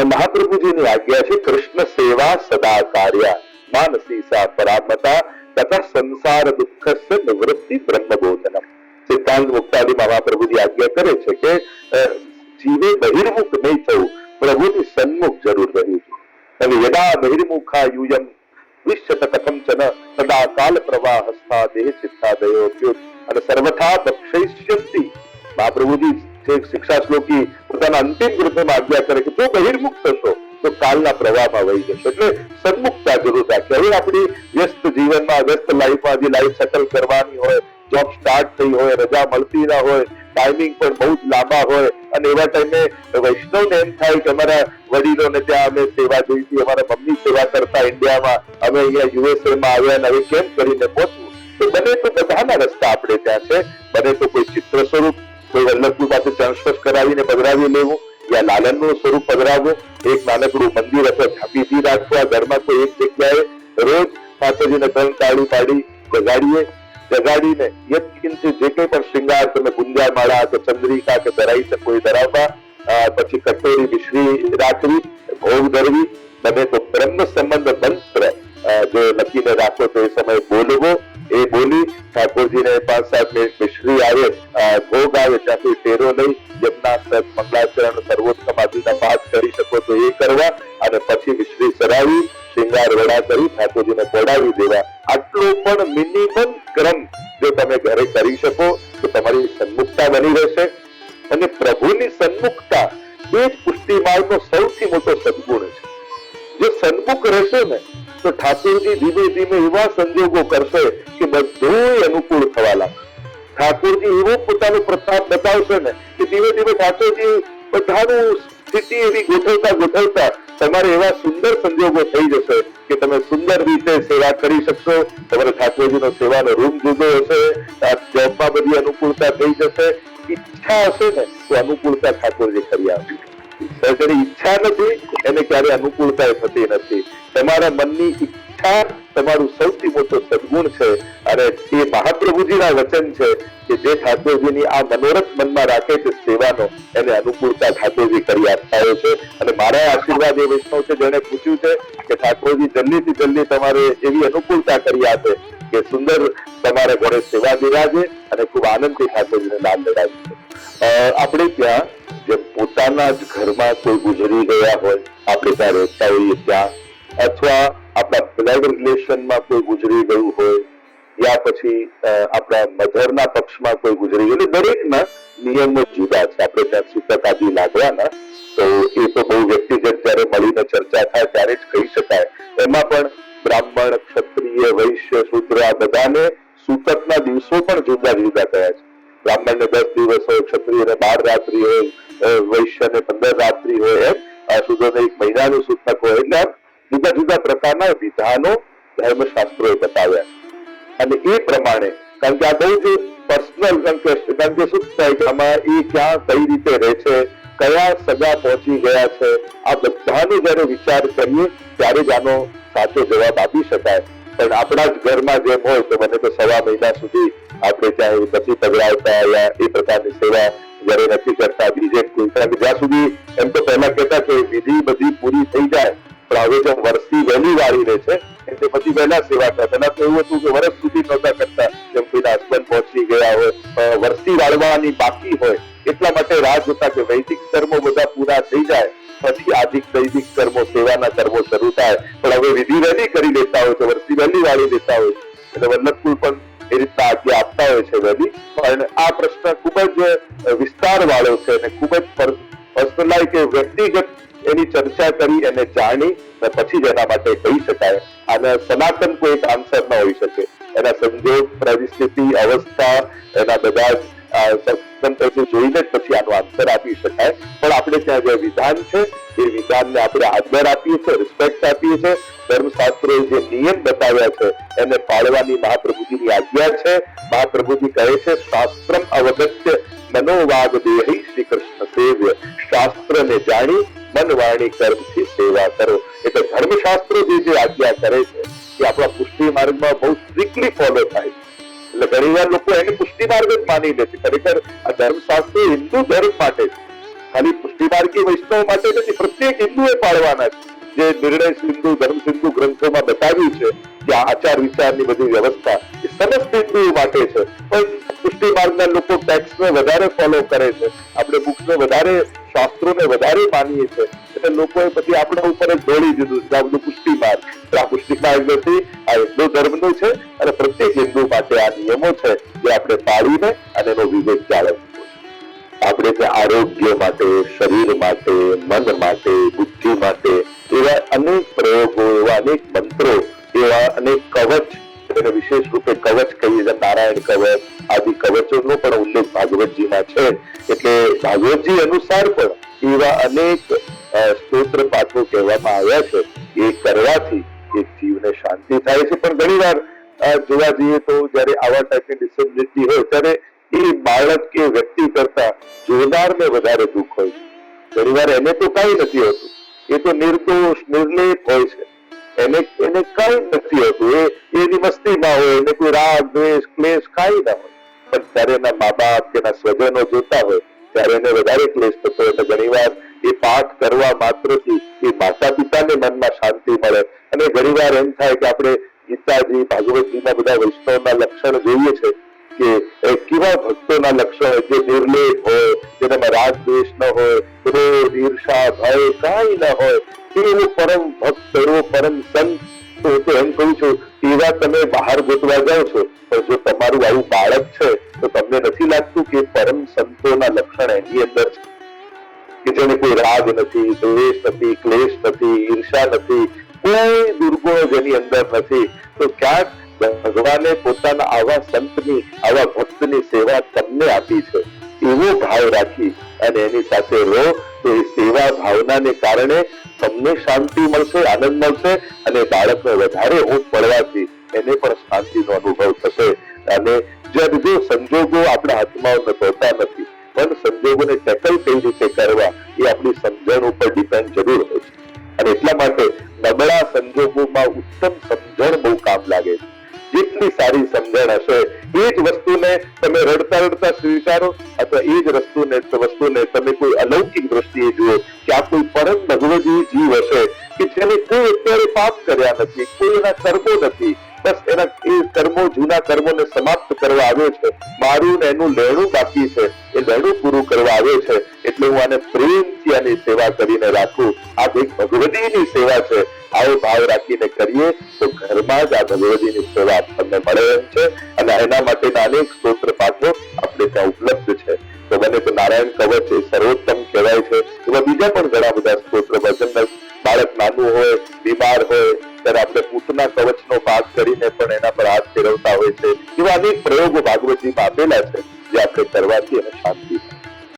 મહાપ્રભુજીની આજ્ઞા છે કૃષ્ણ સેવા સદા કાર્યા માનસી સા પરામતા તથા સંસાર દુઃખ નિવૃત્તિ બ્રહ્મબોધનમ. સિદ્ધાંત મુક્તાદિ મહાપ્રભુજી આજ્ઞા કરે છે કે જીવે બહિર્મુખ નહીં થવું, પ્રભુની સન્મુખ જરૂર રહ્યું છે. અને યદા બહિર્મુખા યુયમ વિશ્યત કથંચન તદા કાલ પ્રવાહ હસ્તા દેહ ચિત્તાદયો અભ્યુત અને સર્વથા બક્ષયિષ્યંતિ. મહાપ્રભુજી શિક્ષા શ્લોકી પોતાના અંતિમ ગ્રંથમાં આજ્ઞા કરે કે જો બહિર્મુખ થશો તો કાલના પ્રવાહમાં વહી જશો. એટલે સન્મુખતા જરૂર રાખે. હવે આપણી વ્યસ્ત જીવનમાં, વ્યસ્ત લાઈફમાં જે લાઈફ સેટલ કરવાની હોય, જોબ સ્ટાર્ટ થઈ હોય, રજા મળતી ના હોય, ટાઈમિંગ પણ બહુ જ લાંબા હોય અને એવા ટાઈમે વૈષ્ણવને એમ થાય કે અમારા વડીલોને ત્યાં અમે સેવા જોઈતી, અમારા મમ્મી સેવા કરતા ઇન્ડિયામાં, અમે અહીંયા યુએસએ માં આવ્યા અને હવે કેમ કરીને પહોંચવું. તો બને તો બધાના રસ્તા આપણે ત્યાં છે. બને તો કોઈ ચિત્ર સ્વરૂપ કોઈ વલ્લભજી પાસે ચણસ્પર્શ કરાવીને પધરાવી લેવું, યા લાલનનું સ્વરૂપ પધરાવવું, એક નાનકડું મંદિર અથવા ઝાંપીથી રાખવા, ઘરમાં કોઈ એક જગ્યાએ રોજ માતાજીને 3 તાળી પાડી જગાડીને યત્કિંચિત જે કંઈ પણ શૃંગાર તમે ગુંજા માળા કે ચંદ્રિકા કે ધરાઈ શકો એ ધરાવવા, પછી કટોરી મિશ્રી રાખવી, ભોગ ધરવી. બને તો બ્રહ્મ સંબંધ મંત્ર જો લખીને રાખો તો એ સમયે બોલવો. એ બોલી ઠાકોરજીને 5-7 મિનિટ મિશ્રી આવે, ભોગ આવે ત્યાંથી ટેરો લઈ યમનાસ્તક મંગલાચરણ સર્વોત્તમ આદિના પાઠ કરી શકો તો એ કરવા અને પછી મિશ્રી ચડાવી શૃંગાર વડા કરી ઠાકોરજીને પડાવી દેવા. આટલો પણ મિનિમમ ક્રમ જો તમે ઘરે કરી શકો તો તમારી સન્મુખતા બની રહેશે. અને પ્રભુની સન્મુખતા એ જ પુષ્ટિ માર્ગનો સૌથી મોટો સદગુણ છે. જો સન્મુખ રહેશે ને તો ઠાકોરજી ધીમે ધીમે એવા સંજોગો કરશે કે બધું અનુકૂળ થવા લાગશે. ઠાકોરજી એવો પોતાનો પ્રતાપ બતાવશે ને કે ધીમે ધીમે ઠાકોરજી બધાનું સ્થિતિ એવી ગોઠવતા તમારે એવા સુંદર સંજોગો થઈ જશે કે તમે સુંદર રીતે સેવા કરી શકશો. તમારે ઠાકોરજીનો સેવાનો રૂમ જુદો હશે, જોબમાં બધી અનુકૂળતા થઈ જશે. ઈચ્છા હશે ને તો અનુકૂળતા ઠાકોરજી કરી આપશે. જેની ઈચ્છા નથી એને ક્યારે અનુકૂળતા થતી નથી. તમારા મનની ઈચ્છા તમારું સૌથી મોટો સદગુણ છે. અને એ મહાપ્રભુજીના વચન છે કે જે ઠાકોરજીની આ મનોરથ મનમાં રાખે છે સેવાનો, એને અનુકૂળતા ઠાકોરજી કરી આપતા હોય છે. અને મારા આશીર્વાદ એ વૈષ્ણવ છે જેને પૂછ્યું છે કે ઠાકોરજી જલ્દીથી જલ્દી તમારે એવી અનુકૂળતા કરી આપે કે સુંદર તમારા ઘરે સેવા બિરાજે અને ખૂબ આનંદથી ઠાકોરજીને નામ લગાવી. આપણે ત્યાં જે પોતાના જ ઘરમાં કોઈ ગુજરી ગયા હોય, આપણે ત્યાં રહેતા હોઈએ ત્યાં, અથવા આપણા બ્લડ રિલેશનમાં કોઈ ગુજરી ગયું હોય, યા પછી આપણા મધરના પક્ષમાં કોઈ ગુજરી ગયું, દરેકના નિયમો જુદા છે. આપણે ત્યાં સૂતક આદિ લાગવાના, તો એ તો બહુ વ્યક્તિગત જયારે મળીને ચર્ચા થાય ત્યારે જ કહી શકાય. એમાં પણ બ્રાહ્મણ, ક્ષત્રિય, વૈશ્ય, શૂદ્ર આ બધાને સૂતકના દિવસો પણ જુદા જુદા કયા છે. બ્રાહ્મણને 10 દિવસ હોય, ક્ષત્રિયને 12 રાત્રિ હોય, વૈશ્યને 15 રાત્રિ હોય, એમ શૂદ્રને 1 મહિનાનું સૂતક હોય. એટલે જુદા જુદા પ્રકારના વિધાનો ધર્મશાસ્ત્રોએ બતાવ્યા. અને એ પ્રમાણે કારણ કે આ બહુ જ પર્સનલ, કારણ કે શું થાય કે આમાં એ ક્યાં કઈ રીતે રહે છે, કયા સગા પહોંચી ગયા છે, આ બધાનો જયારે વિચાર કરીએ ત્યારે જ આનો સાચો જવાબ આપી શકાય. પણ આપણા જ ઘરમાં જેમ હોય તો મને તો 1.5 મહિના સુધી આપણે ત્યાં નથી પધરાવતા યા એ પ્રકારની સેવા જયારે નથી કરતા. બીજે જ્યાં સુધી એમ તો પહેલા કહેતા કે વિધિ બધી પૂરી થઈ જાય, પણ હવે જેમ વર્ષી વહેલી વાળી રહે છે એટલે પછી વહેલા સેવા કરતા. પહેલા તો એવું હતું કે વર્ષ સુધી નહોતા કરતા, જેમ કોઈના હસબન્ડ પહોંચી ગયા હોય, વર્ષી વાળવાની બાકી હોય એટલા માટે રાહ જોતા કે વૈદિક કર્મો બધા પૂરા થઈ જાય પછી આદિક દૈવિક કર્મો, સેવાના કર્મો શરૂ થાય. પણ હવે વિધિ વહેલી કરી લેતા હોય તો વર્ષી વહેલી વાળી લેતા હોય એટલે વલ્લભકુળ પણ એ રીતના આજ્ઞા આપતા હોય છે વહેલી. પણ આ પ્રશ્ન ખૂબ જ વિસ્તાર વાળો છે અને ખૂબ જ પર્સનલાઇઝ કે વ્યક્તિગત એની ચર્ચા કરી એને જાણી અને પછી જ એના માટે કહી શકાય. અને સનાતન કોઈ એક આન્સર ન હોઈ શકે. એના સંજોગ, પરિસ્થિતિ, અવસ્થા, એના બધા જ જોઈને જ પછી આનો આન્સર આપી શકાય. પણ આપણે ત્યાં જે વિધાન છે એ વિધાનને આપણે આદર આપીએ છીએ, રિસ્પેક્ટ આપીએ છીએ. ધર્મશાસ્ત્રોએ જે નિયમ બતાવ્યા છે એને પાળવાની મહાપ્રભુજીની આજ્ઞા છે. મહાપ્રભુજી કહે છે શાસ્ત્રમ અવગત્ય મનોવાગ દેહી શ્રી કૃષ્ણ સેવ્ય. શાસ્ત્રને જાણી મન વાણી કર્મથી સેવા કરો. એટલે ધર્મશાસ્ત્રો જે આજ્ઞા કરે છે એ આપણા પુષ્ટિ માર્ગમાં બહુ સ્ટ્રિક્ટલી ફોલો થાય છે. એટલે ઘણી વાર લોકો એને પુષ્ટિ માર્ગ જ માની લે છે. ખરેખર આ ધર્મશાસ્ત્રો હિન્દુ ધર્મ માટે છે, ખાલી પુષ્ટિ માર્ગી વૈષ્ણવ માટે નથી, પ્રત્યેક હિન્દુએ પાળવાના છે. જે નિર્ણય સિંધુ ધર્મ સિંધુ ગ્રંથોમાં બતાવ્યું છે કે આચાર વિચારની બધી વ્યવસ્થા એ સમસ્ત હિન્દુઓ માટે છે. પણ પુષ્ટિ માર્ગના લોકો ટેક્સને વધારે ફોલો કરે છે, આપણે બુક્સને વધારે, શાસ્ત્રોને વધારે માનીએ છીએ, એટલે લોકોએ પછી આપણા ઉપર જ દોડી દીધું છે આ બધું પુષ્ટિ માર્ગ. આ પુષ્ટિ માર્ગ નથી, આ હિન્દુ ધર્મનું છે અને પ્રત્યેક હિન્દુ માટે આ નિયમો છે જે આપણે પાળીને અને એનો વિવેક જાળવવો. આપણે ત્યાં આરોગ્ય માટે, શરીર માટે, મન માટે, બુદ્ધિ માટે એવા અનેક પ્રયોગો, એવા અનેક મંત્રો, એવા અનેક કવચ, એને વિશેષ રૂપે કવચ કહીએ, નારાયણ કવચ આદિ કવચોનો પણ ઉલ્લેખ ભાગવતજીમાં છે. એટલે ભાગવતજી અનુસાર પણ એવા અનેક સ્તોત્ર પાઠો કહેવામાં આવ્યા છે. એ કરવાથી એક જીવને શાંતિ થાય છે. પણ ઘણી વાર જોવા જઈએ તો જયારે આવા ટાઈપની ડિસેબિલિટી હોય ત્યારે એ બાળક કે વ્યક્તિ કરતા જોનારને વધારે દુઃખ હોય છે. ઘણી વાર એને તો કઈ નથી હોતું, એ તો નિર્દોષ નિર્લેપ હોય છે, એને કઈ નથી હોતું, એની મસ્તીમાં હોય, એને કોઈ રાગ દ્વેષ ક્લેશ કઈ ના હોય. પણ ત્યારે એના મા બાપ કે એના સ્વજનો જોતા હોય ત્યારે એને વધારે ક્લેશ થતો હોય. એટલે ઘણી વાર એ પાઠ કરવા માત્રથી એ માતા પિતાને મનમાં શાંતિ મળે. અને ઘણી વાર એમ થાય કે આપણે ગીતાજી ભાગવતજીના બધા વૈષ્ણવના લક્ષણ જોઈએ છે કે કેવા ભક્તોના લક્ષણ જે નિર્લેપ હોય, જેનામાં રાગ દ્વેષ ન હોય, ક્રોધ ઈર્ષા ભય કઈ ન હોય, એવો પરમ ભક્ત, એવો પરમ સંત. તો એમ કહું છું એવા તમે બહાર ગોતવા જાઓ છો, પણ જો તમારું આવું બાળક છે તો તમને નથી લાગતું કે પરમ સંતોના લક્ષણ એની અંદર છે, કે જેને કોઈ રાગ નથી, દ્વેષ નથી, ક્લેશ નથી, ઈર્ષા નથી, કોઈ દુર્ગુણો જેની અંદર નથી. તો ક્યાંક ભગવાને પોતાના આવા સંતની, આવા ભક્તની સેવા તમને આપી છે. એવો ભાવ રાખી અને એની સાથે રહો તો એ સેવા ભાવનાને કારણે તમને શાંતિ મળશે, આનંદ મળશે અને બાળકને વધારે ઊંઘ પડવાથી એને પણ શાંતિનો અનુભવ થશે. અને જો સંજોગો આપણા હાથમાં હોતા નથી, પણ સંજોગોને ટેકલ કઈ રીતે કરવા એ આપણી સમજણ ઉપર ડિપેન્ડ જરૂર હોય છે. અને એટલા માટે નબળા સંજોગોમાં ઉત્તમ સમજણ બહુ કામ લાગે છે. જેટલી સારી સમજણ હશે એ જ વસ્તુને તમે રડતા રડતા સ્વીકારો, અથવા એ જ વસ્તુને તમે કોઈ અલૌકિક દ્રષ્ટિએ જુઓ કે આ કોઈ પરમ ભગવદી જીવ હશે કે જેને કોઈ અત્યારે પાપ કર્યા નથી, કોઈ એના કર્મો નથી, બસ એના એ કર્મો, જૂના કર્મોને સમાપ્ત કરવા આવ્યો છે, મારું ને એનું લેણું બાકી છે, એ લેણું પૂરું કરવા આવ્યો છે. એટલે હું આને પ્રેમથી આની સેવા કરીને રાખું. આ એક ભગવદીની સેવા છે. આવો ભાવ રાખીને કરીએ તો ઘરમાં જ આ ભગવદીની સેવા આપણને મળે એમ છે. અને એના માટેના અનેક સ્તોત્ર પાઠો આપણે ત્યાં ઉપલબ્ધ છે. તો બને તો નારાયણ કવચ એ સર્વોત્તમ કહેવાય છે. એવા બીજા પણ ઘણા બધા સ્તોત્ર, ભજન, બાળક નાનું હોય, બીમાર હોય ત્યારે આપણે પૂતના કવચનો પાઠ કરીને પણ એના પર હાથ ફેરવતા હોય છે. એવા અનેક પ્રયોગો ભાગવતજીમાં આપેલા છે જે આપણે કરવાથી એને શાંતિ